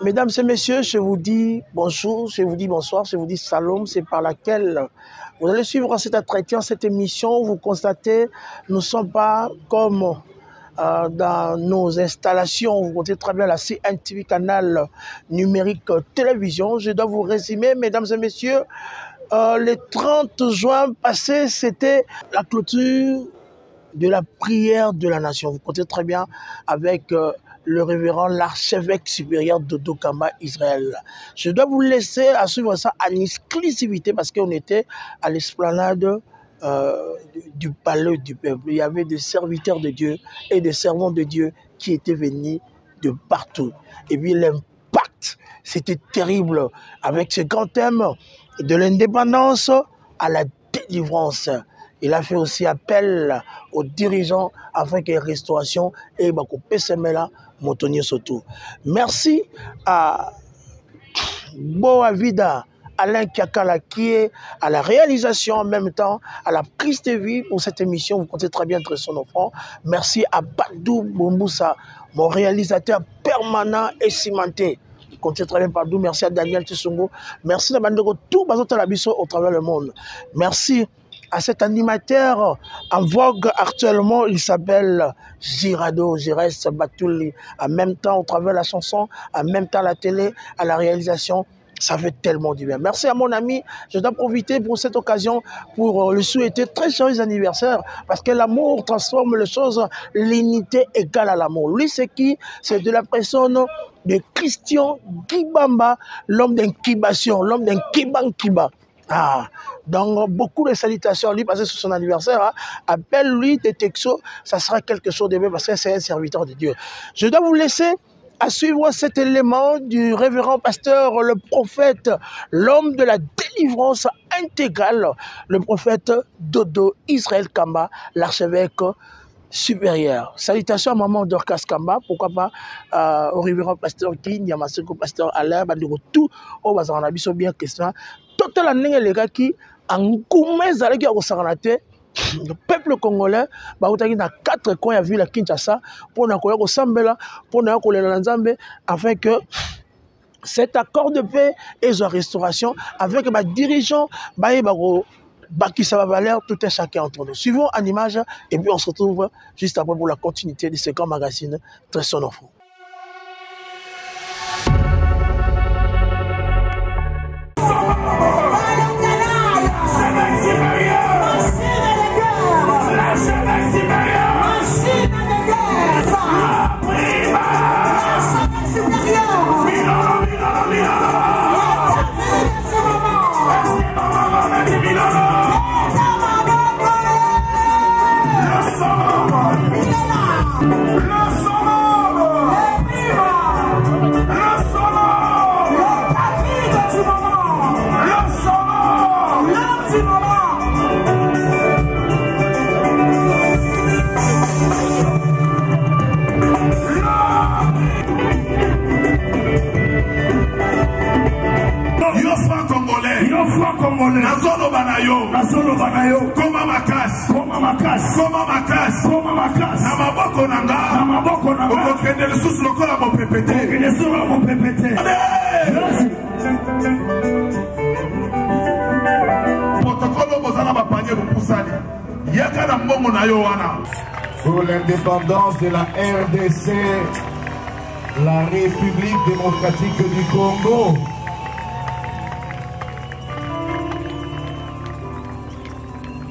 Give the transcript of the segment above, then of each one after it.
Mesdames et messieurs, je vous dis bonjour, je vous dis bonsoir, je vous dis salam, c'est par laquelle vous allez suivre cet entretien, cette émission. Vous constatez, nous ne sommes pas comme dans nos installations. Vous comptez très bien la CNTV, canal numérique télévision. Je dois vous résumer, mesdames et messieurs, le 30 juin passé, c'était la clôture de la prière de la nation. Vous comptez très bien avec le révérend l'archevêque supérieur Dodo Kamba Israël. Je dois vous laisser à suivre ça en exclusivité parce qu'on était à l'esplanade du palais du peuple. Il y avait des serviteurs de Dieu et des servants de Dieu qui étaient venus de partout. Et puis l'impact, c'était terrible avec ce grand thème de l'indépendance à la délivrance. Il a fait aussi appel aux dirigeants afin qu'il y ait restauration et Semela Motonio Soto. Merci à Boavida, Alain Kiakala qui est à la réalisation en même temps, à la prise de vie pour cette émission. Vous comptez très bien être son enfant. Merci à Badou Bomboussa, mon réalisateur permanent et cimenté. Vous comptez très bien Badou. Merci à Daniel Tissongo. Merci à Bandego, tout Bazoto Labiso au travers du monde. Merci à cet animateur en vogue actuellement, il s'appelle Girado, Girès Batouli. En même temps, au travers de la chanson, en même temps la télé, à la réalisation, ça fait tellement du bien. Merci à mon ami, je dois profiter pour cette occasion pour lui souhaiter très joyeux anniversaire, parce que l'amour transforme les choses, l'unité égale à l'amour. Lui, c'est qui? C'est de la personne de Christian Kibamba, l'homme d'incubation, l'homme d'un Kiban-Kiba. Donc beaucoup de salutations à lui parce que c'est son anniversaire. Appelle-lui des textos, ça sera quelque chose de bien parce que c'est un serviteur de Dieu. Je dois vous laisser à suivre cet élément du révérend pasteur, le prophète, l'homme de la délivrance intégrale, le prophète Dodo Israël Kamba, l'archevêque supérieur. Salutations à maman Dorcas Kamba, pourquoi pas au révérend pasteur King, Yamaseko pasteur Alain, Bandego, tout au Bazaranabiso bien question. Tout la nègre les gars qui en goumez avec le peuple congolais, il y a 4 coins à ville à Kinshasa pour nous Sambela, pour nous Nzambe, afin que cet accord de paix et de restauration avec les dirigeants, qui ça va valer tout un chacun entre nous. Suivons en image et puis on se retrouve juste après pour la continuité de ce grand magazine très sonore. Nazolo banayo koma makas na maboko nanga okokende lisusu lokola mopepete protokolo bozala bapanye bopusani yaka na mbongo na yo wana. Pour l'indépendance de la RDC, la République démocratique du Congo.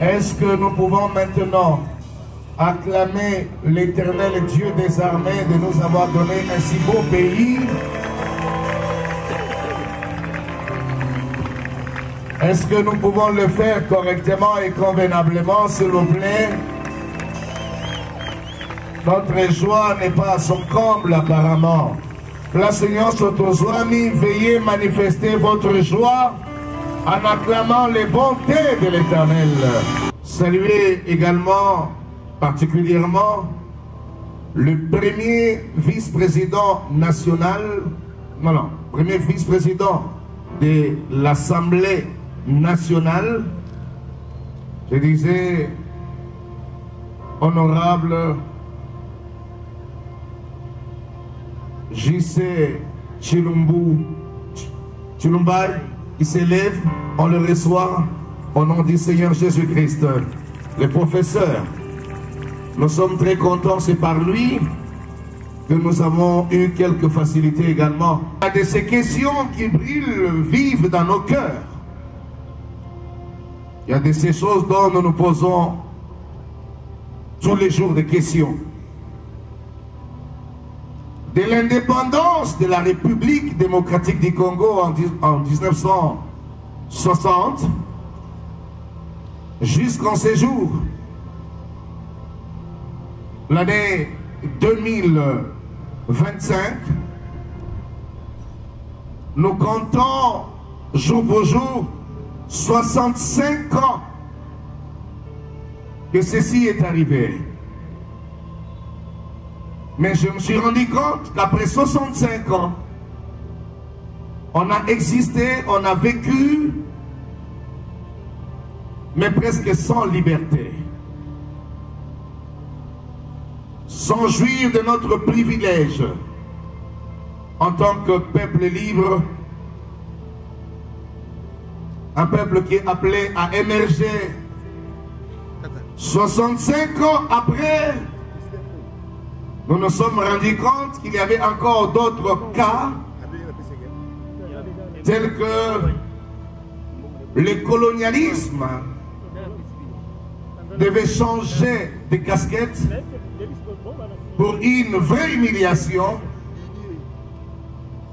Est-ce que nous pouvons maintenant acclamer l'Éternel Dieu des armées de nous avoir donné un si beau pays? Est-ce que nous pouvons le faire correctement et convenablement, s'il vous plaît? Notre joie n'est pas à son comble apparemment. La Seigneur Sotozwami, veuillez manifester votre joie en acclamant les bontés de l'Éternel. Saluez également, particulièrement, le premier vice-président national, premier vice-président de l'Assemblée nationale, je disais, honorable J.C. Chilumbai, qui s'élève, on le reçoit au nom du Seigneur Jésus-Christ. Le professeur, nous sommes très contents, c'est par lui que nous avons eu quelques facilités également. Il y a de ces questions qui brillent, vivent dans nos cœurs. Il y a de ces choses dont nous nous posons tous les jours des questions. De l'indépendance de la République démocratique du Congo en 1960 jusqu'en ces jours, l'année 2025, nous comptons jour pour jour 65 ans que ceci est arrivé. Mais je me suis rendu compte qu'après 65 ans, on a existé, on a vécu, mais presque sans liberté. Sans jouir de notre privilège en tant que peuple libre, un peuple qui est appelé à émerger. 65 ans après, nous nous sommes rendus compte qu'il y avait encore d'autres cas, tels que le colonialisme devait changer de casquette pour une vraie humiliation,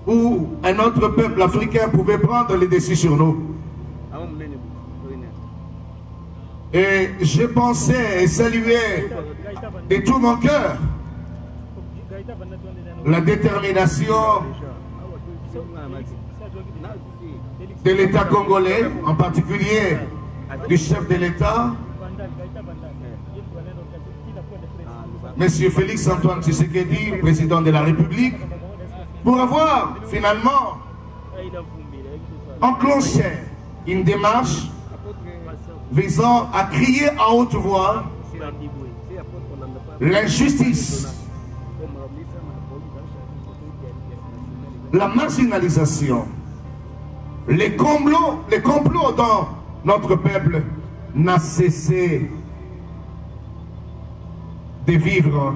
où un autre peuple africain pouvait prendre les dessus sur nous. Et je pensais et saluais de tout mon cœur la détermination de l'État congolais, en particulier du chef de l'État, Monsieur Félix Antoine Tshisekedi, président de la République, pour avoir finalement enclenché une démarche visant à crier à haute voix l'injustice, la marginalisation, les complots dans notre peuple n'a cessé de vivre.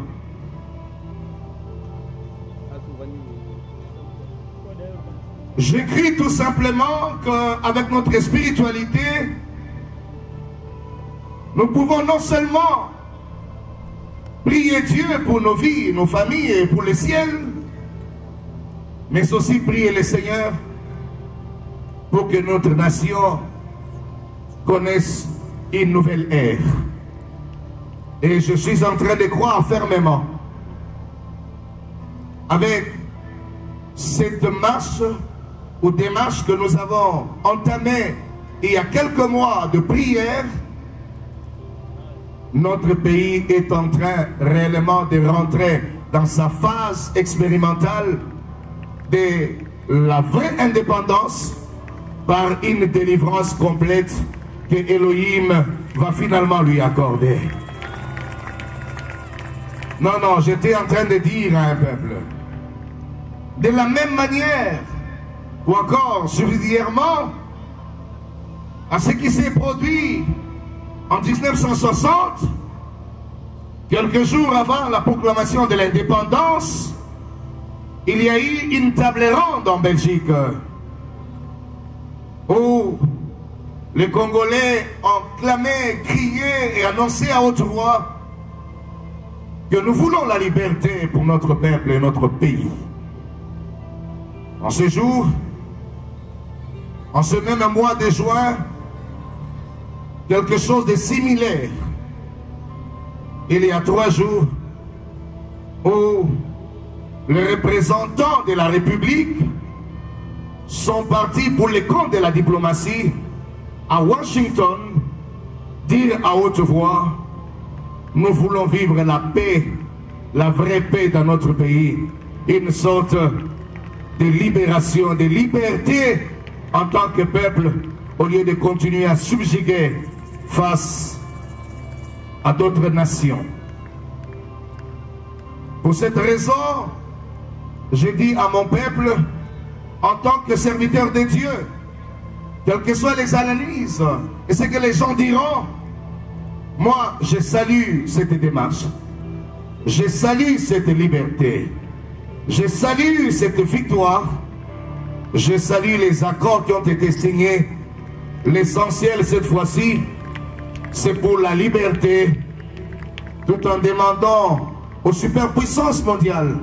J'écris tout simplement qu'avec notre spiritualité, nous pouvons non seulement prier Dieu pour nos vies, nos familles et pour le ciel, mais aussi prier le Seigneur pour que notre nation connaisse une nouvelle ère. Et je suis en train de croire fermement, avec cette marche ou démarche que nous avons entamée il y a quelques mois de prière, notre pays est en train réellement de rentrer dans sa phase expérimentale de la vraie indépendance par une délivrance complète que Elohim va finalement lui accorder. Non, non, j'étais en train de dire à un peuple, de la même manière, ou encore subsidiairement, à ce qui s'est produit en 1960, quelques jours avant la proclamation de l'indépendance, il y a eu une table ronde en Belgique où les Congolais ont clamé, crié et annoncé à haute voix que nous voulons la liberté pour notre peuple et notre pays. En ce jour, en ce même mois de juin, quelque chose de similaire, il y a 3 jours, où les représentants de la République sont partis pour les comptes de la diplomatie à Washington, dire à haute voix: nous voulons vivre la paix, la vraie paix dans notre pays, une sorte de libération, de liberté en tant que peuple, au lieu de continuer à subjuguer face à d'autres nations. Pour cette raison, je dis à mon peuple en tant que serviteur de Dieu, quelles que soient les analyses et ce que les gens diront, moi, je salue cette démarche. Je salue cette liberté. Je salue cette victoire. Je salue les accords qui ont été signés. L'essentiel cette fois-ci, c'est pour la liberté, tout en demandant aux superpuissances mondiales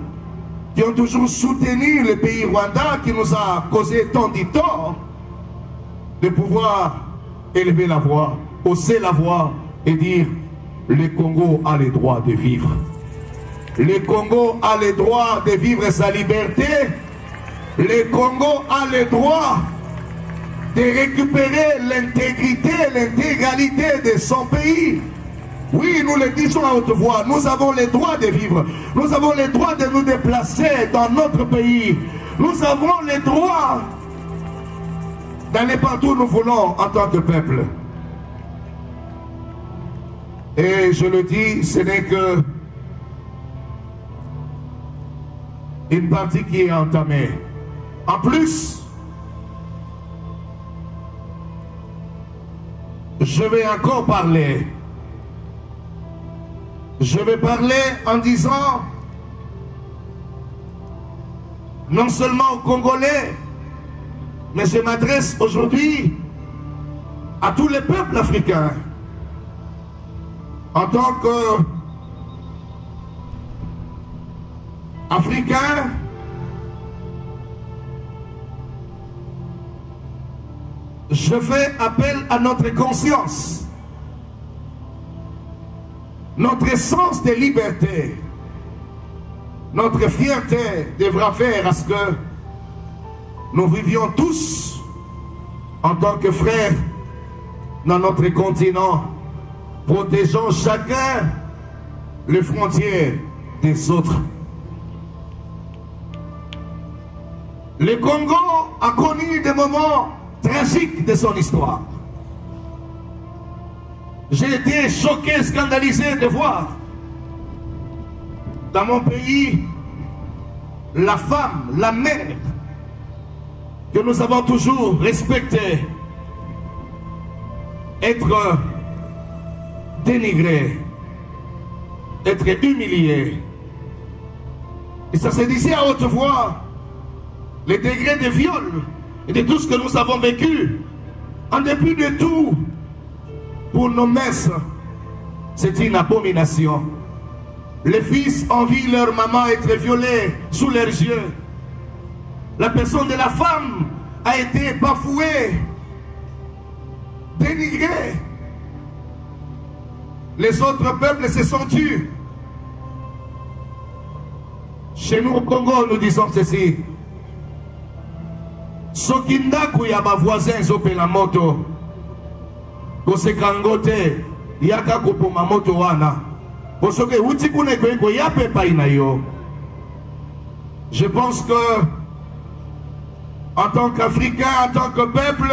qui ont toujours soutenu le pays Rwanda, qui nous a causé tant de tort, de pouvoir élever la voix, hausser la voix et dire le Congo a le droit de vivre. Le Congo a le droit de vivre sa liberté. Le Congo a le droit de récupérer l'intégrité, l'intégralité de son pays. Oui, nous le disons à haute voix, nous avons le droit de vivre. Nous avons le droit de nous déplacer dans notre pays. Nous avons le droit d'aller partout où nous voulons en tant que peuple. Et je le dis, ce n'est que une partie qui est entamée. En plus, je vais encore parler. Je vais parler en disant, non seulement aux Congolais, mais je m'adresse aujourd'hui à tous les peuples africains. En tant qu'Africains, je fais appel à notre conscience, notre sens de liberté, notre fierté devra faire à ce que nous vivions tous en tant que frères dans notre continent, protégeant chacun les frontières des autres. Le Congo a connu des moments tragiques de son histoire. J'ai été choqué, scandalisé de voir dans mon pays la femme, la mère que nous avons toujours respectée être dénigrée, être humiliée. Et ça se disait à haute voix, les degrés de viol et de tout ce que nous avons vécu, en dépit de tout, pour nos messes, c'est une abomination. Les fils envient leur maman être violée sous leurs yeux. La personne de la femme a été bafouée, dénigrée. Les autres peuples se sont tus. Chez nous au Congo, nous disons ceci. Sokinda kuyaba voisin zopela moto. Kosekangote yaka kupoma moto wana. Bosoke uti kune kweko yape paina yo. Je pense que en tant qu'Africains, en tant que peuple,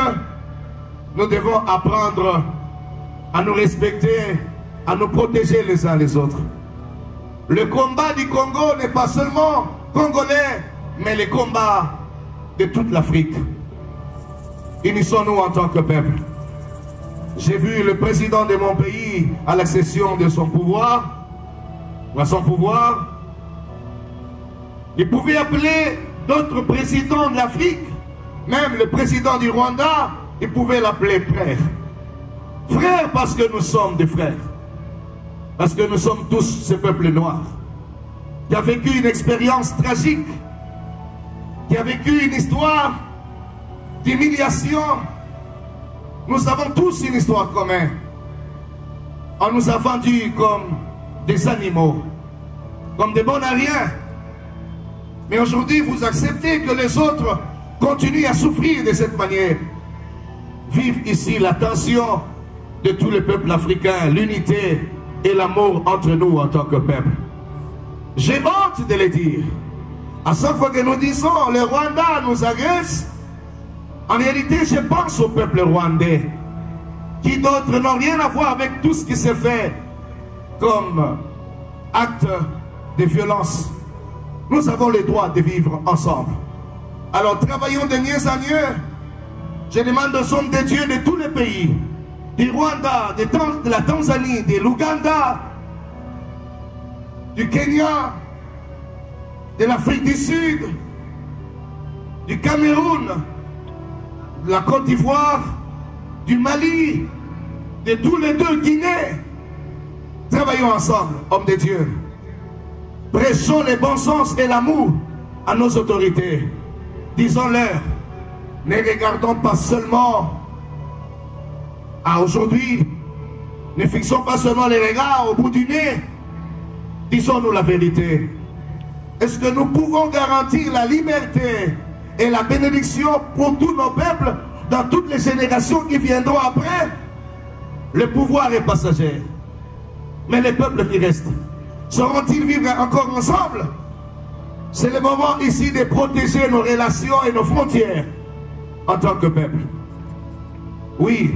nous devons apprendre à nous respecter, à nous protéger les uns les autres. Le combat du Congo n'est pas seulement congolais, mais le combat de toute l'Afrique. Unissons-nous en tant que peuple. J'ai vu le président de mon pays à la cession de son pouvoir, il pouvait appeler d'autres présidents de l'Afrique, même le président du Rwanda, il pouvait l'appeler frère. Frère parce que nous sommes des frères. Parce que nous sommes tous ce peuple noir qui a vécu une expérience tragique, qui a vécu une histoire d'humiliation. Nous avons tous une histoire commune. On nous a vendus comme des animaux, comme des bons à rien. Mais aujourd'hui, vous acceptez que les autres continuent à souffrir de cette manière. Vive ici la tension de tous les peuples africains, l'unité et l'amour entre nous en tant que peuple. J'ai honte de le dire. À chaque fois que nous disons le Rwanda nous agresse, en réalité, je pense au peuple rwandais, qui d'autres n'ont rien à voir avec tout ce qui s'est fait comme acte de violence. Nous avons le droit de vivre ensemble. Alors travaillons de mieux en mieux. Je demande aux hommes de Dieu de tous les pays, du Rwanda, de la Tanzanie, de l'Ouganda, du Kenya, de l'Afrique du Sud, du Cameroun, de la Côte d'Ivoire, du Mali, de tous les deux Guinées. Travaillons ensemble, hommes de Dieu. Prêchons le bon sens et l'amour à nos autorités. Disons-leur, ne regardons pas seulement à aujourd'hui, ne fixons pas seulement les regards au bout du nez. Disons-nous la vérité. Est-ce que nous pouvons garantir la liberté et la bénédiction pour tous nos peuples dans toutes les générations qui viendront après? Le pouvoir est passager. Mais les peuples qui restent, sauront-ils vivre encore ensemble? C'est le moment ici de protéger nos relations et nos frontières en tant que peuple. Oui,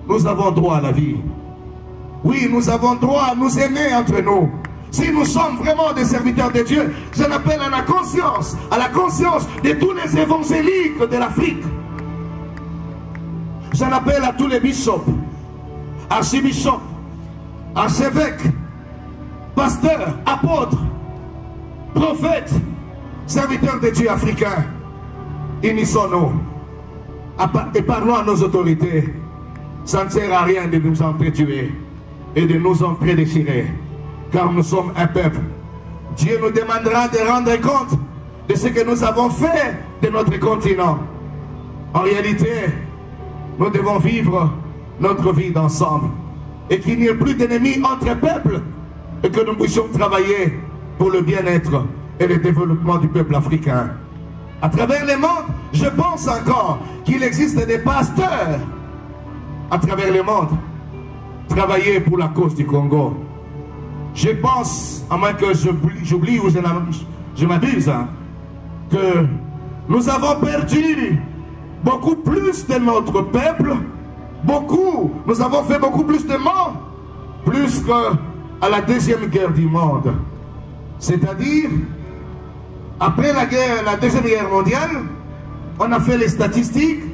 nous avons droit à la vie. Oui, nous avons droit à nous aimer entre nous. Si nous sommes vraiment des serviteurs de Dieu, j'en appelle à la conscience de tous les évangéliques de l'Afrique. J'en appelle à tous les bishops, archibishops, archevêques, pasteurs, apôtres, prophètes, serviteurs de Dieu africains. Unissons-nous et parlons à nos autorités. Ça ne sert à rien de nous entretuer et de nous déchirer, car nous sommes un peuple. Dieu nous demandera de rendre compte de ce que nous avons fait de notre continent. En réalité, nous devons vivre notre vie d'ensemble et qu'il n'y ait plus d'ennemis entre peuples et que nous puissions travailler pour le bien-être et le développement du peuple africain. À travers le monde, je pense encore qu'il existe des pasteurs à travers le monde travailler pour la cause du Congo. Je pense, à moins que j'oublie ou je m'abuse, que nous avons perdu beaucoup plus de notre peuple, nous avons fait beaucoup plus de morts, plus qu'à la deuxième guerre du monde. C'est-à-dire, après la deuxième guerre mondiale, on a fait les statistiques,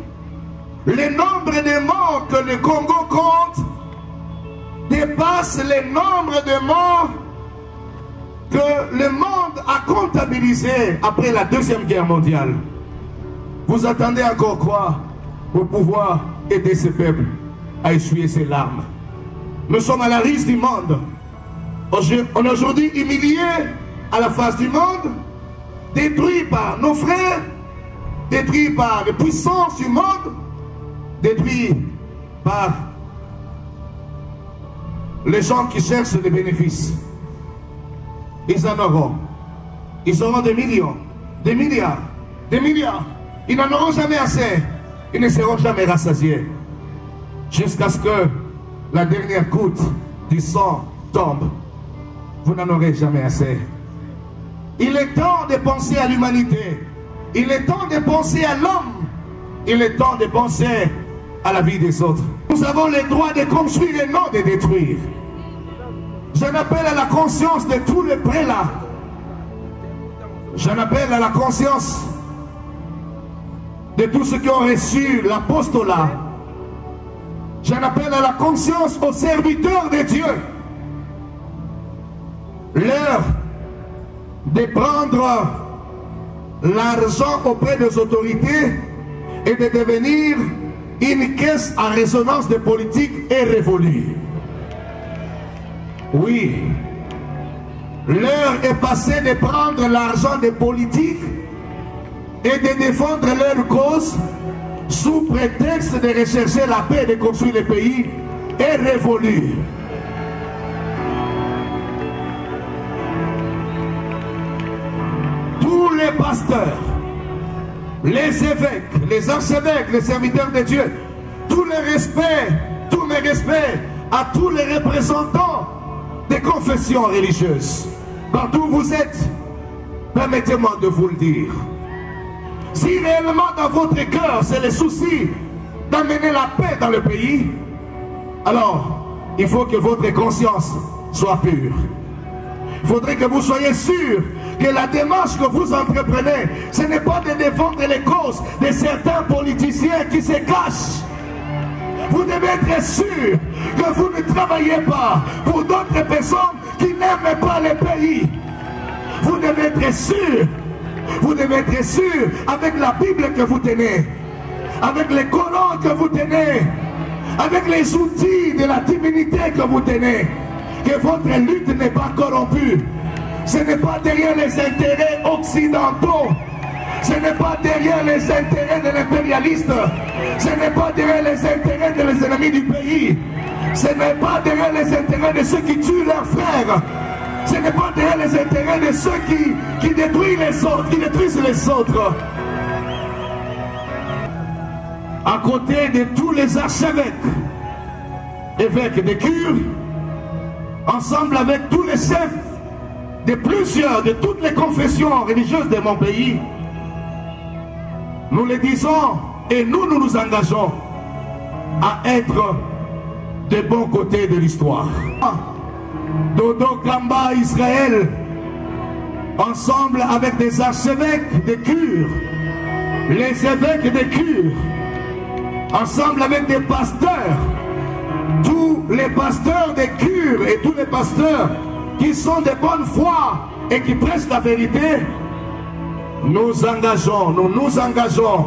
le nombre de morts que le Congo compte dépasse le nombre de morts que le monde a comptabilisé après la deuxième guerre mondiale. Vous attendez encore quoi pour pouvoir aider ce peuple à essuyer ses larmes? Nous sommes à la risque du monde. On est aujourd'hui humiliés à la face du monde, détruits par nos frères, détruits par les puissances du monde, détruits par les gens qui cherchent des bénéfices. Ils en auront. Ils auront des millions, des milliards, des milliards. Ils n'en auront jamais assez. Ils ne seront jamais rassasiés. Jusqu'à ce que la dernière goutte du sang tombe. Vous n'en aurez jamais assez. Il est temps de penser à l'humanité. Il est temps de penser à l'homme. Il est temps de penser à la vie des autres. Nous avons le droit de construire et non de détruire. J'en appelle à la conscience de tous les prélats. J'en appelle à la conscience de tous ceux qui ont reçu l'apostolat. J'en appelle à la conscience aux serviteurs de Dieu. L'heure de prendre l'argent auprès des autorités et de devenir une caisse à résonance de politique est révolue. Oui, l'heure est passée de prendre l'argent des politiques et de défendre leur cause sous prétexte de rechercher la paix et de construire le pays est révolue. Tous les pasteurs, les évêques, les archevêques, les serviteurs de Dieu, tous mes respects à tous les représentants des confessions religieuses. Partout où vous êtes, permettez-moi de vous le dire. Si réellement dans votre cœur c'est le souci d'amener la paix dans le pays, alors il faut que votre conscience soit pure. Il faudrait que vous soyez sûr que la démarche que vous entreprenez, ce n'est pas de défendre les causes de certains politiciens qui se cachent. Vous devez être sûr que vous ne travaillez pas pour d'autres personnes qui n'aiment pas le pays. Vous devez être sûr. Vous devez être sûr avec la Bible que vous tenez, avec les Corans que vous tenez, avec les outils de la divinité que vous tenez, que votre lutte n'est pas corrompue. Ce n'est pas derrière les intérêts occidentaux. Ce n'est pas derrière les intérêts de l'impérialiste. Ce n'est pas derrière les intérêts des ennemis du pays. Ce n'est pas derrière les intérêts de ceux qui tuent leurs frères. Ce n'est pas derrière les intérêts de ceux qui détruisent les autres, qui détruisent les autres. À côté de tous les archevêques, évêques de cure, ensemble avec tous les chefs de toutes les confessions religieuses de mon pays, nous le disons et nous nous engageons à être des bons côtés de l'histoire. Dodo Kamba Israël, ensemble avec des archevêques de cure, les évêques de cure, ensemble avec des pasteurs, tous les pasteurs de cure et tous les pasteurs qui sont de bonne foi et qui prêchent la vérité, nous nous engageons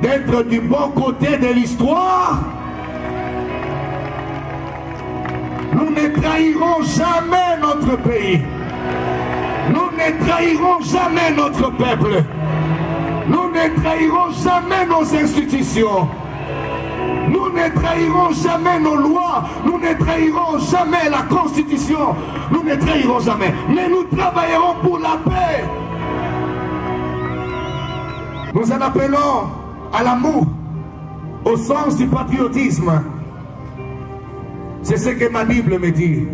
d'être du bon côté de l'histoire. Nous ne trahirons jamais notre pays. Nous ne trahirons jamais notre peuple. Nous ne trahirons jamais nos institutions. Nous ne trahirons jamais nos lois. Nous ne trahirons jamais la Constitution. Nous ne trahirons jamais. Mais nous travaillerons pour la paix. Nous en appelons à l'amour, au sens du patriotisme. C'est ce que ma Bible me dit.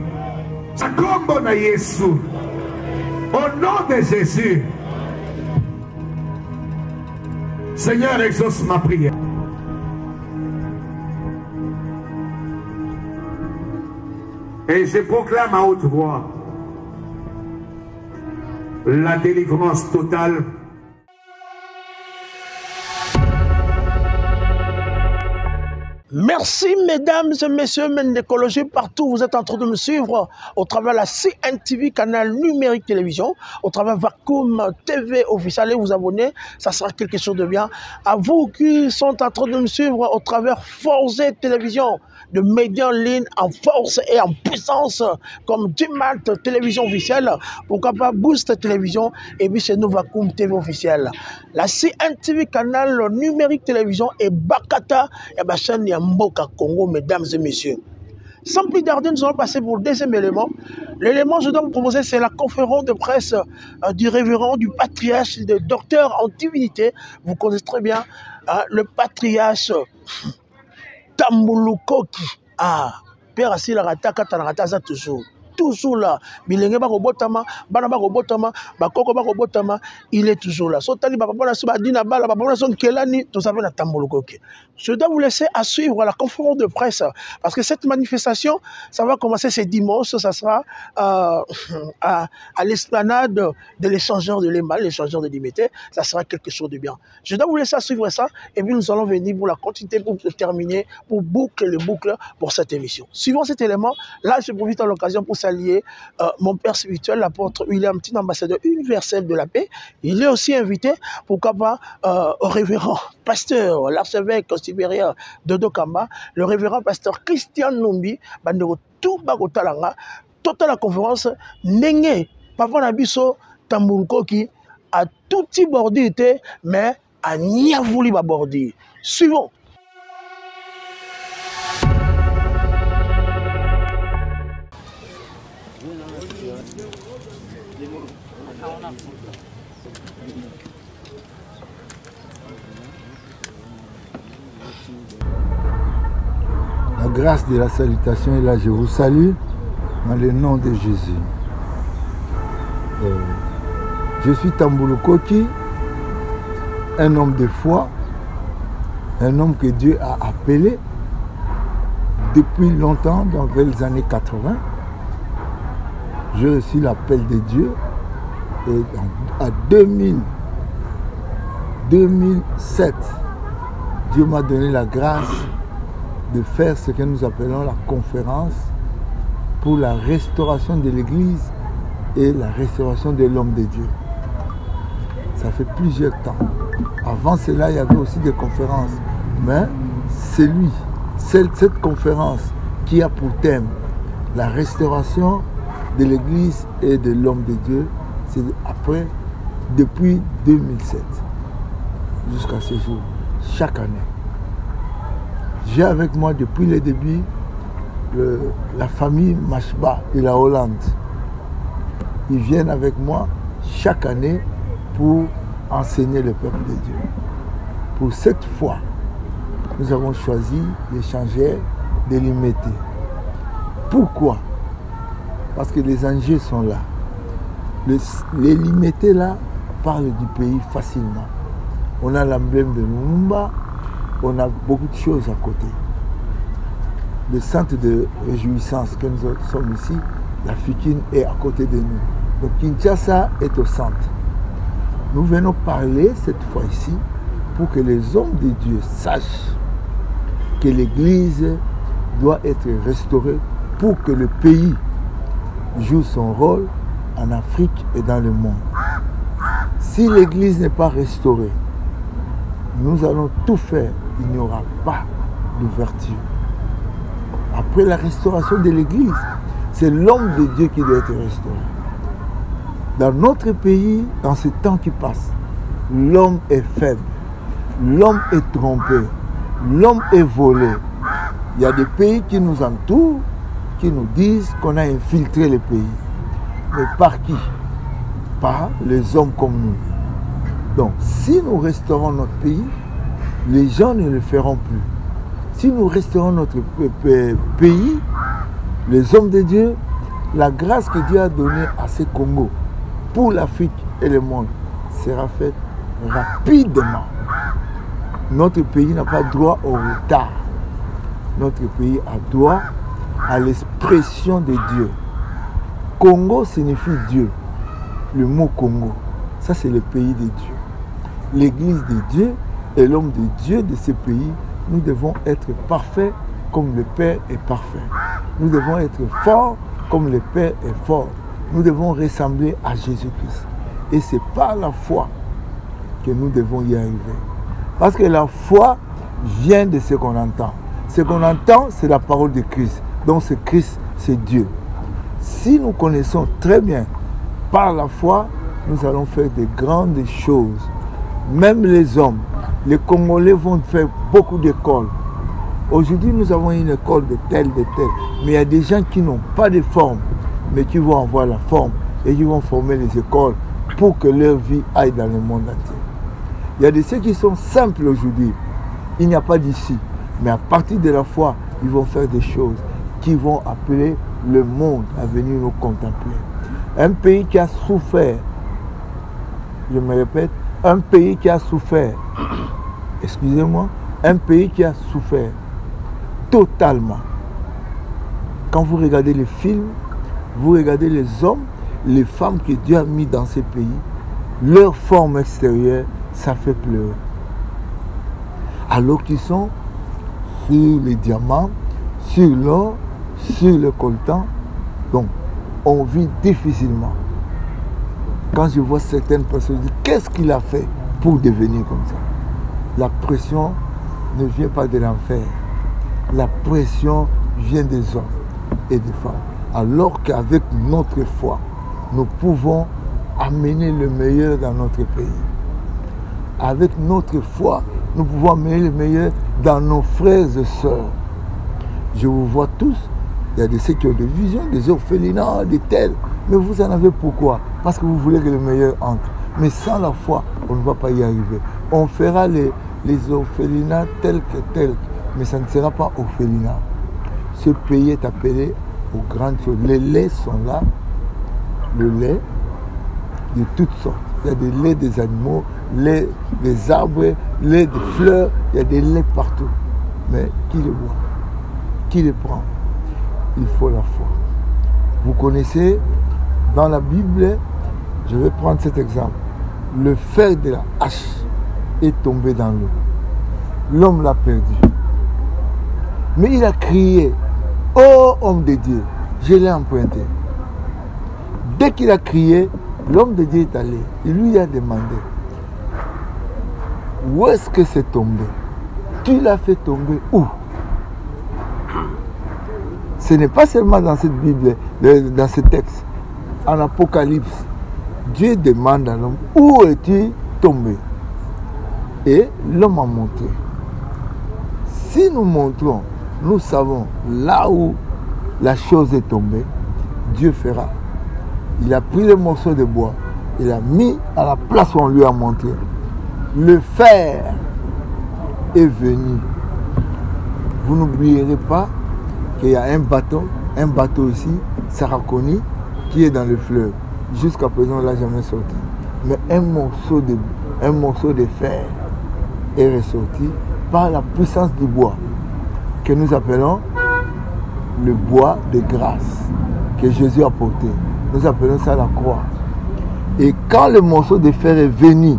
Au nom de Jésus, Seigneur, exauce ma prière. Et je proclame à haute voix la délivrance totale. Merci mesdames et messieurs, men d'écologie partout, vous êtes en train de me suivre au travers de la CNTV, canal numérique télévision, au travers Vacuum TV officiel. Allez vous abonner, ça sera quelque chose de bien. À vous qui sont en train de me suivre au travers Force Télévision, de médias en ligne en force et en puissance, comme Dimat Télévision officielle, pourquoi pas Boost Télévision, et puis chez nous Vacuum TV officiel. La CNTV, canal numérique télévision, et Bakata, et ma chaîne Mboka Congo, mesdames et messieurs. Sans plus tarder, nous allons passer pour le deuxième élément. L'élément que je dois vous proposer, c'est la conférence de presse du révérend, du patriarche, du docteur en divinité. Vous connaissez très bien le patriarche Tambulu Koki. Père Asila Rataka Tanarataza toujours. Toujours là. Bilenge ba robotama, bana ba robotama, ba koko ba robotama, il est toujours là. Sotali ba papa na suba dina bala ba papa na son kelani, tout ça na Tambulu Koki. Je dois vous laisser à suivre la conférence de presse parce que cette manifestation, ça va commencer ce dimanche, ça sera à l'esplanade de l'échangeur de l'Ema, l'échangeur de Limité, ça sera quelque chose de bien. Je dois vous laisser à suivre ça et puis nous allons venir pour la continuité, pour terminer, pour boucler les boucles pour cette émission. Suivant cet élément, là je profite à l'occasion pour saluer mon père spirituel, l'apôtre William Tin, ambassadeur universel de la paix. Il est aussi invité, pourquoi pas, au révérend pasteur, l'archevêque supérieur Dodo Kamba, le révérend pasteur Christian Numbi, bandeko tout bakotalanga, toute la conférence Nenge, papa Nabiso, Tambulu Koki, à tout petit bordi, mais à Niavouli bordi. Suivons. La grâce de la salutation est là, je vous salue dans le nom de Jésus. Je suis Tambulu Koki, un homme de foi, un homme que Dieu a appelé depuis longtemps, dans les années 80. j'ai reçu l'appel de Dieu. Et à 2007, Dieu m'a donné la grâce de faire ce que nous appelons la conférence pour la restauration de l'Église et la restauration de l'homme de Dieu. Ça fait plusieurs temps. Avant cela, il y avait aussi des conférences. Mais c'est lui, cette conférence qui a pour thème la restauration de l'Église et de l'homme de Dieu, c'est après, depuis 2007 jusqu'à ce jour, chaque année. J'ai avec moi depuis le début la famille Machba de la Hollande. Ils viennent avec moi chaque année pour enseigner le peuple de Dieu. Pour cette fois, nous avons choisi d'échanger, de l'imiter. Pourquoi? Parce que les enjeux sont là. Les limités là parlent du pays facilement. On a l'emblème de Lumumba, on a beaucoup de choses à côté. Le centre de réjouissance que nous sommes ici, la Fikine est à côté de nous. Donc Kinshasa est au centre. Nous venons parler cette fois ici pour que les hommes de Dieu sachent que l'Église doit être restaurée pour que le pays joue son rôle en Afrique et dans le monde. Si l'Église n'est pas restaurée, nous allons tout faire, il n'y aura pas d'ouverture. Après la restauration de l'Église, c'est l'homme de Dieu qui doit être restauré. Dans notre pays, dans ce temps qui passe, l'homme est faible, l'homme est trompé, l'homme est volé. Il y a des pays qui nous entourent, qui nous disent qu'on a infiltré le pays. Mais par qui? Par les hommes comme nous. Donc, si nous restaurons notre pays, les gens ne le feront plus. Si nous restaurons notre pays, les hommes de Dieu, la grâce que Dieu a donnée à ces Congos pour l'Afrique et le monde sera faite rapidement. Notre pays n'a pas droit au retard. Notre pays a droit à l'expression de Dieu. Congo signifie Dieu. Le mot Congo, ça c'est le pays de Dieu. L'Église de Dieu et l'homme de Dieu de ce pays, nous devons être parfaits comme le Père est parfait. Nous devons être forts comme le Père est fort. Nous devons ressembler à Jésus-Christ. Et c'est par la foi que nous devons y arriver. Parce que la foi vient de ce qu'on entend. Ce qu'on entend, c'est la parole de Christ. Donc ce Christ, c'est Dieu. Si nous connaissons très bien, par la foi, nous allons faire de grandes choses. Même les hommes, les Congolais vont faire beaucoup d'écoles. Aujourd'hui, nous avons une école de telle. Mais il y a des gens qui n'ont pas de forme, mais qui vont avoir la forme et qui vont former les écoles pour que leur vie aille dans le monde entier. Il y a de ceux qui sont simples aujourd'hui. Il n'y a pas d'ici. Mais à partir de la foi, ils vont faire des choses qui vont appeler le monde à venir nous contempler. Un pays qui a souffert, je me répète, un pays qui a souffert, excusez-moi, un pays qui a souffert totalement. Quand vous regardez les films, vous regardez les hommes, les femmes que Dieu a mis dans ces pays, leur forme extérieure, ça fait pleurer. Alors qu'ils sont sur les diamants, sur l'or, sur le coltan, donc on vit difficilement. Quand je vois certaines personnes, je dis qu'est-ce qu'il a fait pour devenir comme ça? La pression ne vient pas de l'enfer. La pression vient des hommes et des femmes. Alors qu'avec notre foi, nous pouvons amener le meilleur dans notre pays. Avec notre foi, nous pouvons amener le meilleur dans nos frères et sœurs. Je vous vois tous. Il y a de ceux qui ont des visions, des orphelinats, des tels. Mais vous en avez pourquoi? Parce que vous voulez que le meilleur entre. Mais sans la foi, on ne va pas y arriver. On fera les orphelinats tels que tels. Mais ça ne sera pas orphelinat. Ce pays est appelé aux grandes choses. Les laits sont là. Le lait de toutes sortes. Il y a des laits des animaux, lait des arbres, lait des fleurs. Il y a des laits partout. Mais qui les boit? Qui les prend? Il faut la foi. Vous connaissez Dans la Bible, je vais prendre cet exemple. Le fer de la hache est tombé dans l'eau. L'homme l'a perdu. Mais il a crié, « Oh homme de Dieu, je l'ai emprunté. » Dès qu'il a crié, l'homme de Dieu est allé. Il lui a demandé, « Où est-ce que c'est tombé? Tu l'as fait tomber où? » Ce n'est pas seulement dans cette Bible, dans ce texte. En Apocalypse, Dieu demande à l'homme, « Où es-tu tombé ?» Et l'homme a montré. Si nous montrons, nous savons là où la chose est tombée, Dieu fera. Il a pris le morceau de bois, il a mis à la place où on lui a montré. Le fer est venu. Vous n'oublierez pas qu'il y a un bateau ici, Saraconi, qui est dans le fleuve. Jusqu'à présent, on ne l'a jamais sorti. Mais un morceau de fer est ressorti par la puissance du bois, que nous appelons le bois de grâce, que Jésus a porté. Nous appelons ça la croix. Et quand le morceau de fer est venu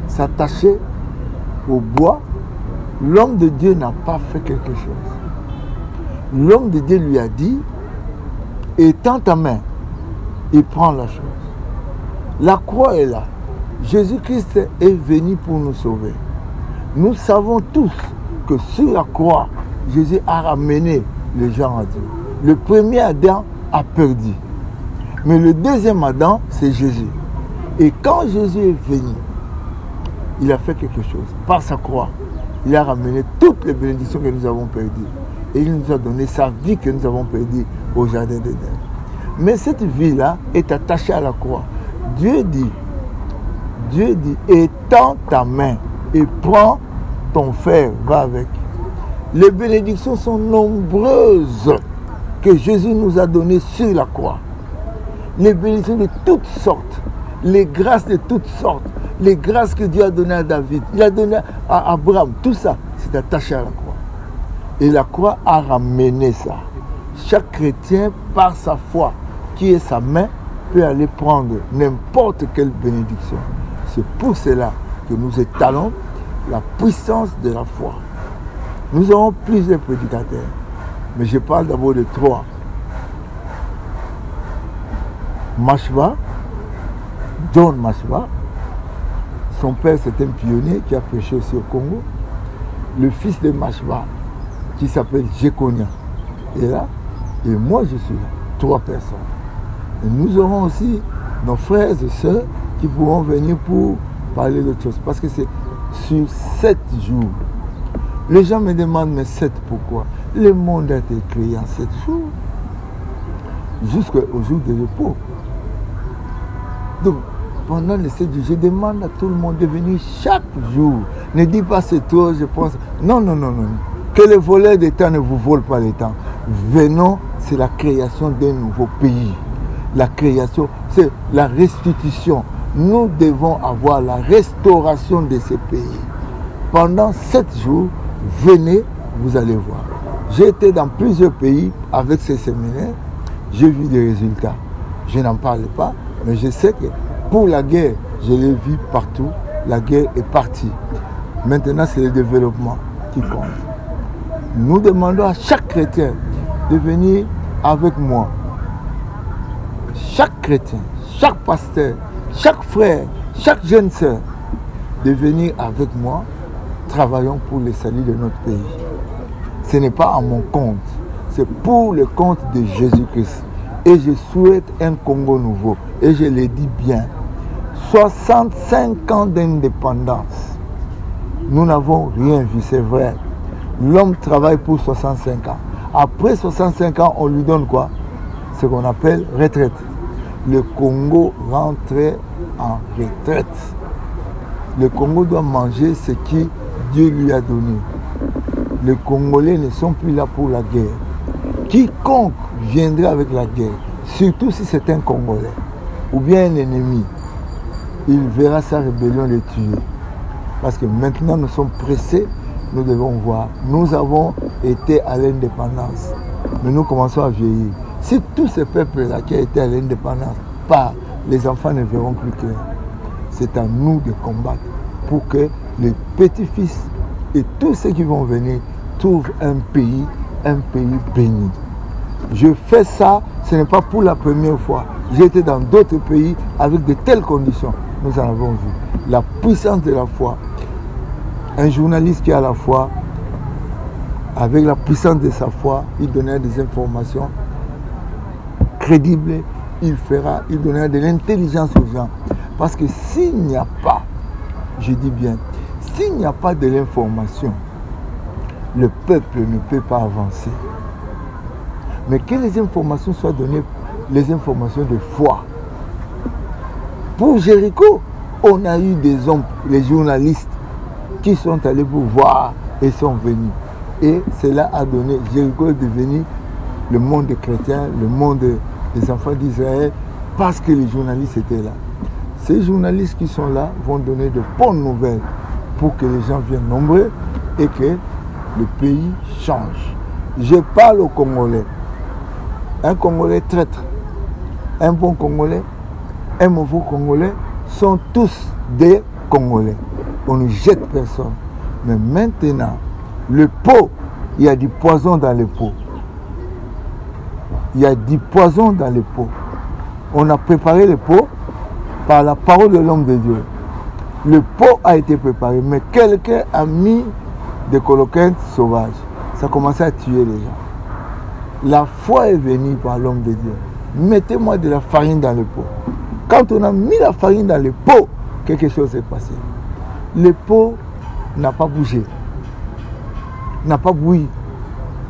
s'attacher au bois, l'homme de Dieu n'a pas fait quelque chose. L'homme de Dieu lui a dit, étends ta main et prends la chose. La croix est là. Jésus-Christ est venu pour nous sauver. Nous savons tous que sur la croix, Jésus a ramené les gens à Dieu. Le premier Adam a perdu. Mais le deuxième Adam, c'est Jésus. Et quand Jésus est venu, il a fait quelque chose. Par sa croix, il a ramené toutes les bénédictions que nous avons perdues. Et il nous a donné sa vie que nous avons perdue au jardin d'Éden. Mais cette vie-là est attachée à la croix. Dieu dit, étends ta main et prends ton fer, va avec. Les bénédictions sont nombreuses que Jésus nous a données sur la croix. Les bénédictions de toutes sortes, les grâces de toutes sortes, les grâces que Dieu a données à David, il a donné à Abraham, tout ça, c'est attaché à la croix. Et la croix a ramené ça. Chaque chrétien, par sa foi, qui est sa main, peut aller prendre n'importe quelle bénédiction. C'est pour cela que nous étalons la puissance de la foi. Nous avons plusieurs prédicateurs, mais je parle d'abord de 3. Mashba, John Mashba, son père c'est un pionnier qui a prêché aussi au Congo. Le fils de Mashba, qui s'appelle Jekonia, est là, et moi je suis là, 3 personnes. Et nous aurons aussi nos frères et sœurs qui pourront venir pour parler d'autre chose, parce que c'est sur 7 jours. Les gens me demandent, mais 7 pourquoi? Le monde a été créé en 7 jours, jusqu'au jour de repos. Donc, pendant les 7 jours, je demande à tout le monde de venir chaque jour. Ne dis pas c'est trop, je pense. Non. Que les voleurs des temps ne vous volent pas les temps. Venons, c'est la création d'un nouveau pays. La création, c'est la restitution. Nous devons avoir la restauration de ces pays. Pendant 7 jours, venez, vous allez voir. J'ai été dans plusieurs pays avec ces séminaires. J'ai vu des résultats. Je n'en parle pas, mais je sais que pour la guerre, je l'ai vu partout. La guerre est partie. Maintenant, c'est le développement qui compte. Nous demandons à chaque chrétien de venir avec moi. Chaque chrétien, chaque pasteur, chaque frère, chaque jeune sœur, de venir avec moi. Travaillons pour le salut de notre pays. Ce n'est pas à mon compte, c'est pour le compte de Jésus-Christ. Et je souhaite un Congo nouveau. Et je le dis bien, 65 ans d'indépendance. Nous n'avons rien vu, c'est vrai. L'homme travaille pour 65 ans. Après 65 ans, on lui donne quoi? Ce qu'on appelle retraite. Le Congo rentre en retraite. Le Congo doit manger ce que Dieu lui a donné. Les Congolais ne sont plus là pour la guerre. Quiconque viendra avec la guerre, surtout si c'est un Congolais ou bien un ennemi, il verra sa rébellion le tuer. Parce que maintenant nous sommes pressés, nous devons voir. Nous avons été à l'indépendance, mais nous commençons à vieillir. Si tous ces peuples-là qui ont été à l'indépendance par les enfants ne verront plus clair, c'est à nous de combattre pour que les petits-fils et tous ceux qui vont venir trouvent un pays béni. Je fais ça, ce n'est pas pour la première fois. J'ai été dans d'autres pays avec de telles conditions. Nous en avons vu. La puissance de la foi. Un journaliste qui a la foi, avec la puissance de sa foi, il donnera des informations crédibles, il donnera de l'intelligence aux gens. Parce que s'il n'y a pas, je dis bien, s'il n'y a pas de l'information, le peuple ne peut pas avancer. Mais que les informations soient données, les informations de foi. Pour Jéricho, on a eu des hommes, les journalistes, qui sont allés pour voir et sont venus. Et cela a donné, Jéricho est devenu le monde des chrétiens, le monde des enfants d'Israël, parce que les journalistes étaient là. Ces journalistes qui sont là vont donner de bonnes nouvelles pour que les gens viennent nombreux et que le pays change. Je parle aux Congolais. Un Congolais traître, un bon Congolais, un mauvais Congolais sont tous des Congolais. On ne jette personne. Mais maintenant, le pot, il y a du poison dans le pot. Il y a du poison dans le pot. On a préparé le pot par la parole de l'homme de Dieu. Le pot a été préparé, mais quelqu'un a mis des coloquintes sauvages. Ça a commencé à tuer les gens. La foi est venue par l'homme de Dieu. Mettez-moi de la farine dans le pot. Quand on a mis la farine dans le pot, quelque chose s'est passé. Le pot n'a pas bougé, n'a pas bouilli.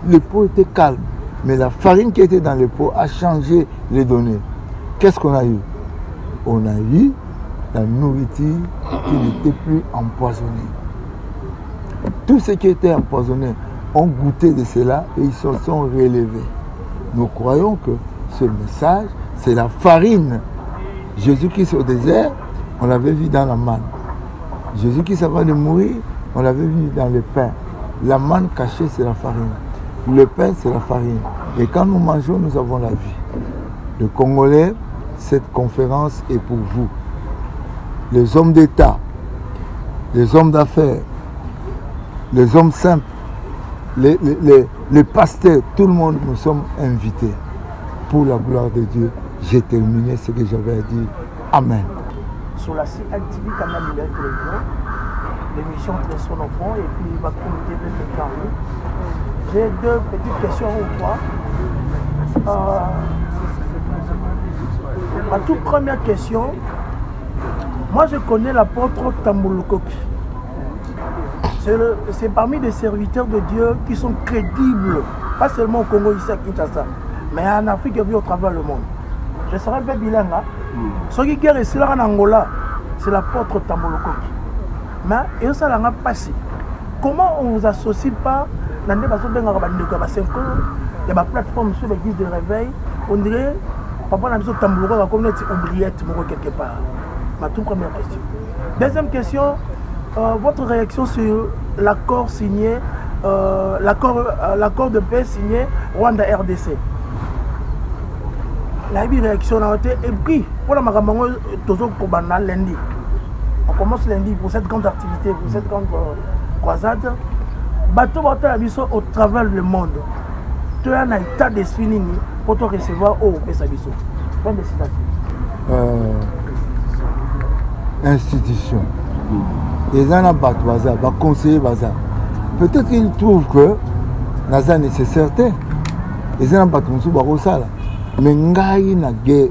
Le pot était calme. Mais la farine qui était dans le pot a changé les données. Qu'est-ce qu'on a eu? On a eu la nourriture qui n'était plus empoisonnée. Tous ceux qui étaient empoisonnés ont goûté de cela et ils se sont relevés. Nous croyons que ce message, c'est la farine. Jésus-Christ au désert, on l'avait vu dans la manne. Jésus-Christ avant de mourir, on l'avait vu dans le pain. La manne cachée, c'est la farine. Le pain, c'est la farine. Et quand nous mangeons, nous avons la vie. Le Congolais, cette conférence est pour vous. Les hommes d'État, les hommes d'affaires, les hommes simples, les pasteurs, tout le monde, nous sommes invités. Pour la gloire de Dieu, j'ai terminé ce que j'avais à dire. Amen. Sur la CNTV, quand même, il y a l'émission de son enfant et puis ma communauté de Paris. J'ai deux petites questions ou trois. Ma toute première question, moi je connais l'apôtre Tambouloukoki. C'est parmi les serviteurs de Dieu qui sont crédibles, pas seulement au Congo, ici à Kinshasa, mais en Afrique et puis au travers le monde. Je serai un peu bilingue. Ce qui est ici en Angola, c'est l'apôtre Tambouloukoki. Mais ça l'a passé. Comment on ne vous associe pas dans des plateformes sur l'église de réveil? On dirait papa n'a pas de Tambouloukoki comme une oubliette quelque part. Ma toute première question. Deuxième question, votre réaction sur l'accord signé, l'accord de paix signé Rwanda-RDC. La réaction a été épris. Pour la Maramango, lundi. On commence lundi pour cette grande activité, pour cette grande croisade. Bateau au travers du monde. Tu as un état d'esprit pour te recevoir au Pessabiso. Fin de citation. Institution. Les gens ont conseillé Baza. Peut-être qu'ils trouvent que Nazan est certain. Les gens ont conseillé Baza. Mais ngai na guerre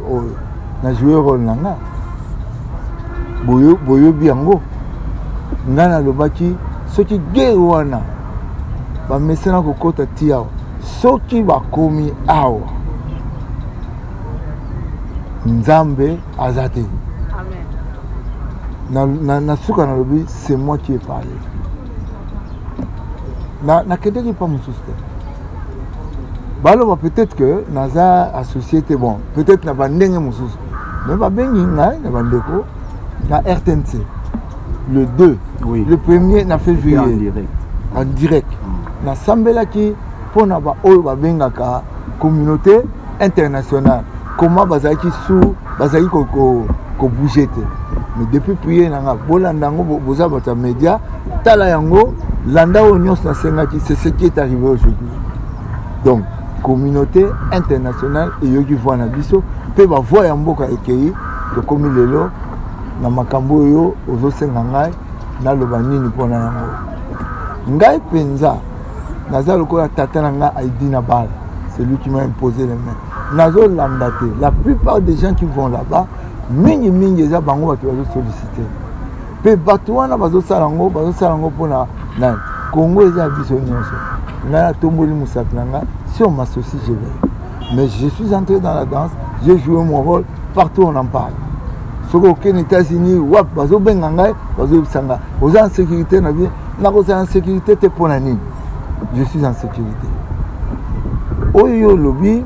na jouer rôle nanga. Boyo biango. Ngana lobaki soki guerre wana. Ba mesena ko kota tiao. Soki ba komi awa. Nzambe azate. Na suka na lobi, c'est moi qui ai parlé. Na kedeki pas mon souci. Peut-être que Naza a société bon, peut-être n'a pas ndenge mon souci. Mais pas bien na bandeko na RTNC. Le 2, oui. Le premier n'a fait juillet en direct. Na sambela qui pour na ba oyo ba bengaka communauté international. Comment bazaki sous bazaki ko bouger. Mais depuis prier nanga bolandango boza bata média tala yango landa onions na sengaki, c'est ce qui est arrivé aujourd'hui. Donc communauté internationale et yoki voix na biso pe ba voix ya mboka ekei to komi lelo na makambo yo ozo senga ngai na loba nini pona yango. Ngai penza naza lokola tata na nga Aïdi Nabal, c'est lui qui m'a imposé les mains. Nazo landate, la plupart des gens qui vont là-bas mingi eza bango bato bazo solliciter. Pe bato wana bazo salango pona na Congo eza biso nyonso. Nga tomboli musaka nga, si on m'associe je vais. Mais je suis entré dans la danse, j'ai joué mon rôle, partout on en parle. Soko aux États-Unis, wap bazo benga ngai, bazo bisanga. Oza en sécurité na vie, na koza en sécurité te pona nini. Je suis en sécurité. Oyo lobby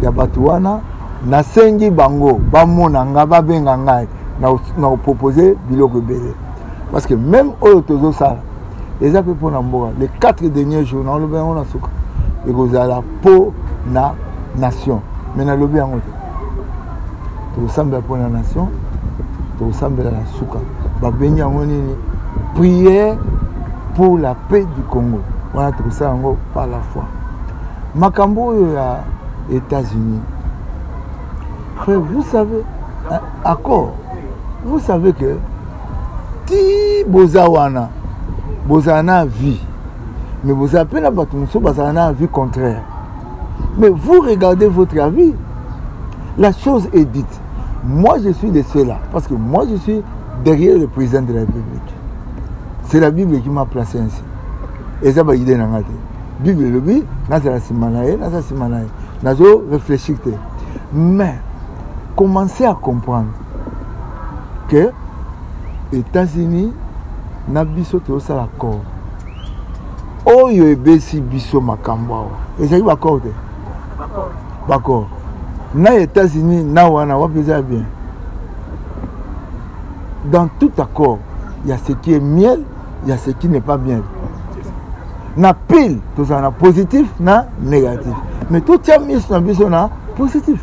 ya batuana na sengi bango bamona nga babenga ngai na proposer biloko belé parce que même oyo tozo sala eza pe pona mboka les 4 derniers jours na lobby on a suka et kozala po na nation mais na lobby yango te to samba po na nation to samba la suka ba bengi yango nini prière pour la paix du Congo. On a trouvé ça par la foi. Makambo ya États-Unis. Frère, vous savez, accord, vous savez que ti bozawana, bozana vie, mais vous appelez la batumso bozana vie contraire. Mais vous regardez votre avis, la chose est dite. Moi je suis de ceux-là, parce que moi je suis derrière le président de la République. C'est la Bible qui m'a placé ainsi. Et ça va aider dans la Bible, le Bible, nazo réfléchir. Mais commencez à comprendre que les États-Unis na biso to ça l'accord. Oyo ebesi biso makambo. Et ça va accord. D'accord. Na États-Unis na wana wapeza bien. Dans tout accord, il y a ce qui est miel, il y a ce qui n'est pas bien. Na pile, tout ça na positif, na négatif. Mais tout ça mis na biso na positif.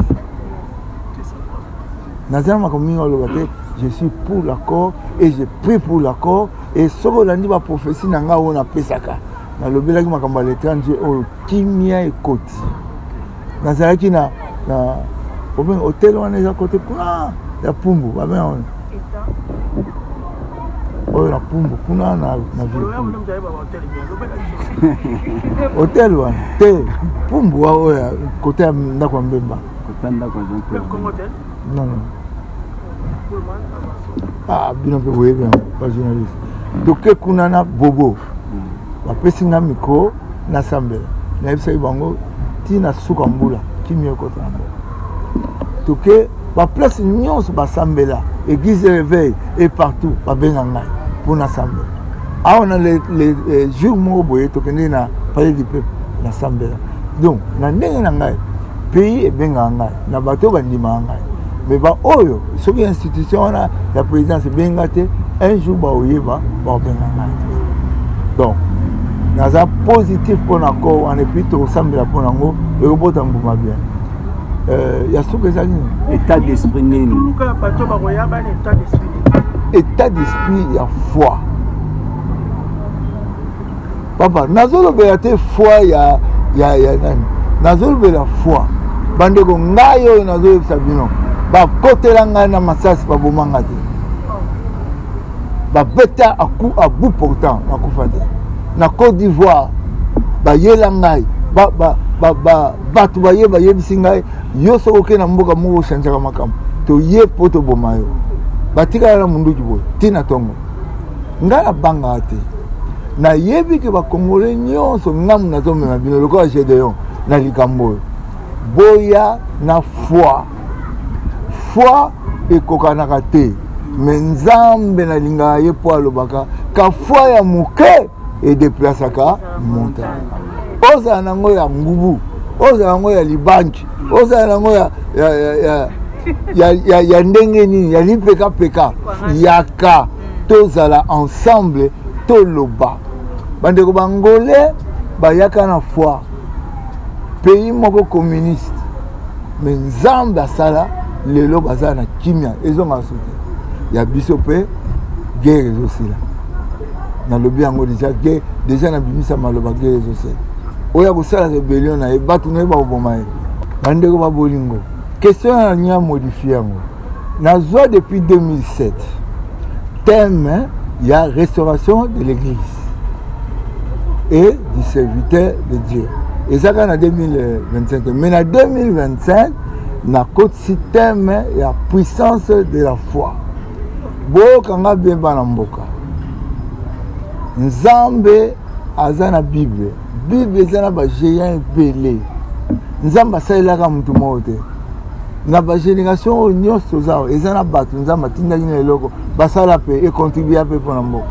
Je suis pour l'accord et je prie pour l'accord et ce que l'on dit la prophétie nanga on a pesaka. Na lobela ki makambo l'étranger au kimia et koti. Na zalaki na hôtel on est à côté pour ya pumbu, ba ben on. Oh la pumbu kuna na hôtel wana te pumbu wa ya côté ndako mbemba côté ndako non ah bien peu oui bien pas journaliste donc kuna na bobo ba pesi na micro na sambela na ebisa bango tina suka mbula kimio côté donc ba place nyonso ba sambela église réveil et partout ba benanga pour l'assemblée. Ah, on a les jours moboyés, tokende na palais du peuple, l'assemblée. Donc, na ndenge na ngai, pays est bien ngai, na bateau bandima ngai. Mais ba oyo, ce qui est institution là, la présidence est bien gâtée, un jour ba oyeba, ba bien ngai. Donc, naza positif pour l'accord, on est plutôt ressemble pour l'ango, et au bout d'un mouvement bien. Il y a ce que ça dit. État d'esprit nini. État d'esprit, il y a foi. Papa, nazolo béate foi, il y a nani. Nazolo béate foi. Bandeko ngayo nazolo sabino. Ba côté langa na masasi pa bomanga te. Ba beta à bout portant na kufate. Na Côte d'Ivoire, ba yela ngai, ba tu ba yebisingai, yo soko na mboka mo chanjaka makambo. To ye poto bomayo. Batika na mundu kiboy tina tongo ngala banga ate na yebi ke ba congolais nyonso ngamu na zome na bino lokola Gédéon na likambo boya na foi ekokanaka te mais nzambe na linga ye po alobaka ka foi ya muke e déplaçaka montagne oza nango ya ngubu oza nango ya libanki oza nango ya ndenge nini ya lipeka yaka tozala ensemble toloba bandeko bangolais bayaka na foi pays moko communiste mais nzambe asala lelo baza na kimia ezonga soute ya biso pe guerre ezosila na lobi yango déjà na bimisa maloba guerre ezosila oya kosala rébellion na ye bato na ye bakoboma ye bandeko babolingo question na nia modifie yango nazwa depuis 2007 thème il y a restauration de l'église et du serviteur de Dieu. Et ça en 2025. Mais en 2025, on a un système et la puissance de la foi. Bokanga bien banamboka. Nzambe azana Bible. Bible ezana ba géant belé. Nzamba sailaka mutu mote. Na ba génération nyonso zao ezana batu nzamba tindaki na eloko basala pe et contribuer pe pour namboka.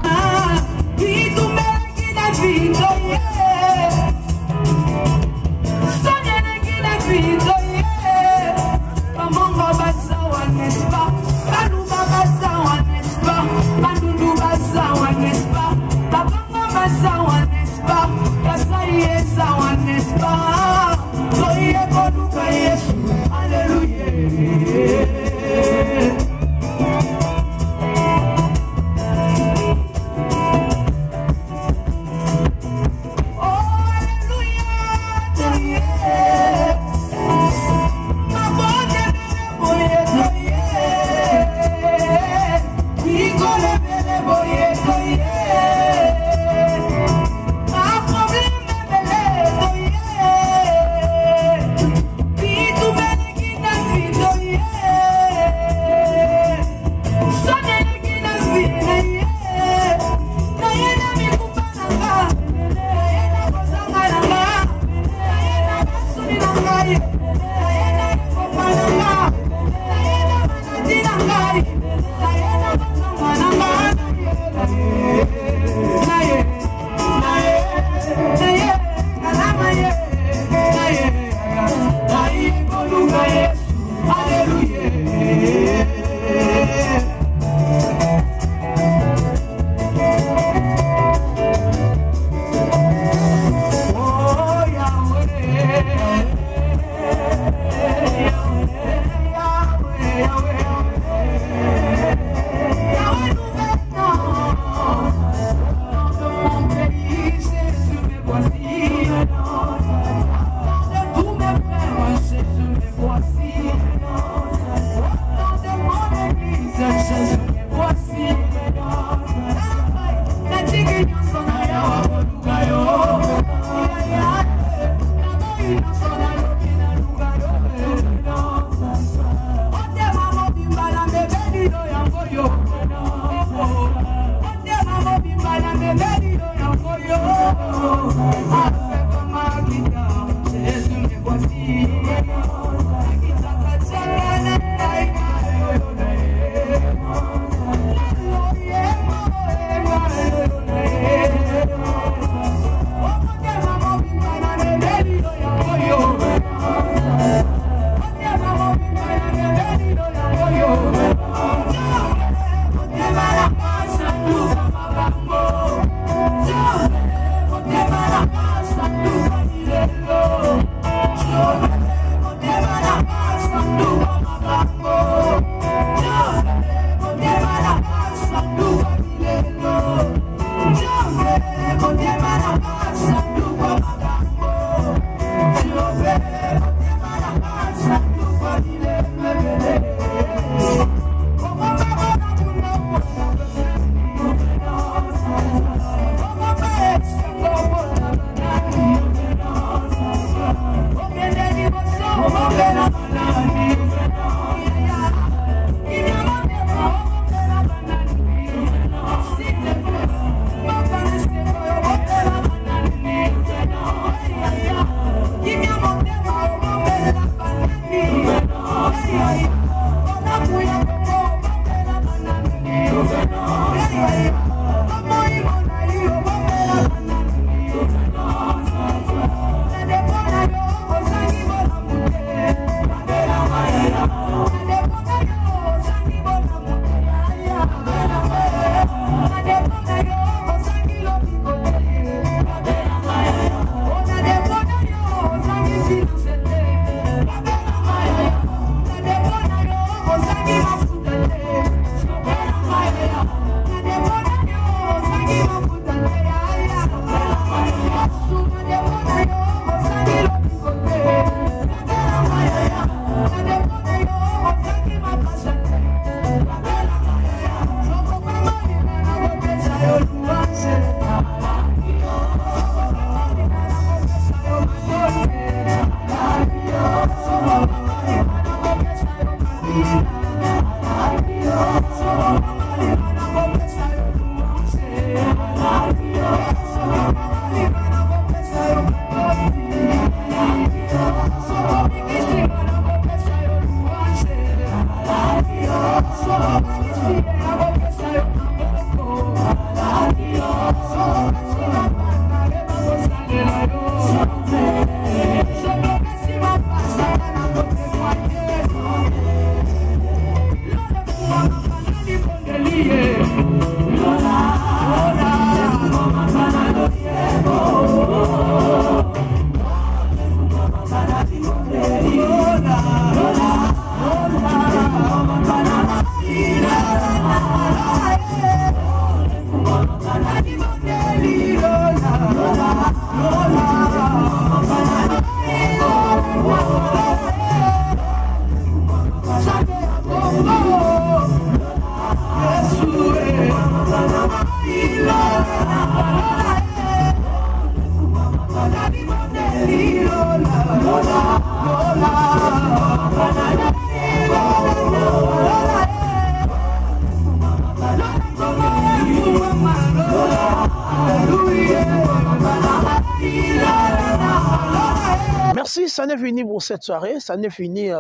Merci, ça n'est fini pour cette soirée, ça n'est fini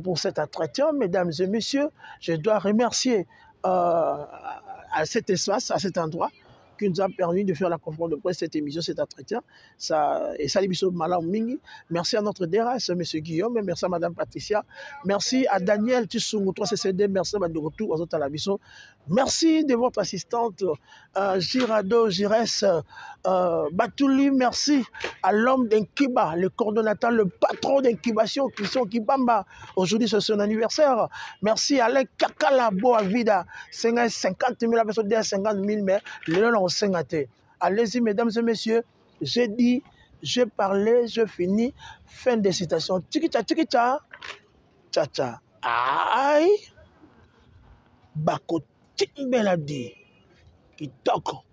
pour cet entretien, mesdames et messieurs. Je dois remercier à cet espace, à cet endroit, qui nous a permis de faire la conférence de presse, cette émission, cet entretien. Et ça, merci à notre DRS, M. Guillaume, merci à Mme Patricia, merci à Daniel Tissungu, 3CCD, merci à de retour aux autres à la Bisso. Merci de votre assistante, Girado, Gires, Batouli, merci à l'homme d'Inkiba, le coordonnateur, le patron d'Inkibation, Christian Kibamba. Aujourd'hui, c'est son anniversaire. Merci à Alain Kakala Boavida, 50 000 personnes, 50 000, mais le nom est allez-y, mesdames et messieurs, j'ai dit, j'ai parlé, je finis. Fin des citations. Tchikicha, tchikicha, tcha-tcha. Aïe, Bako Timbeladi, Kitoko.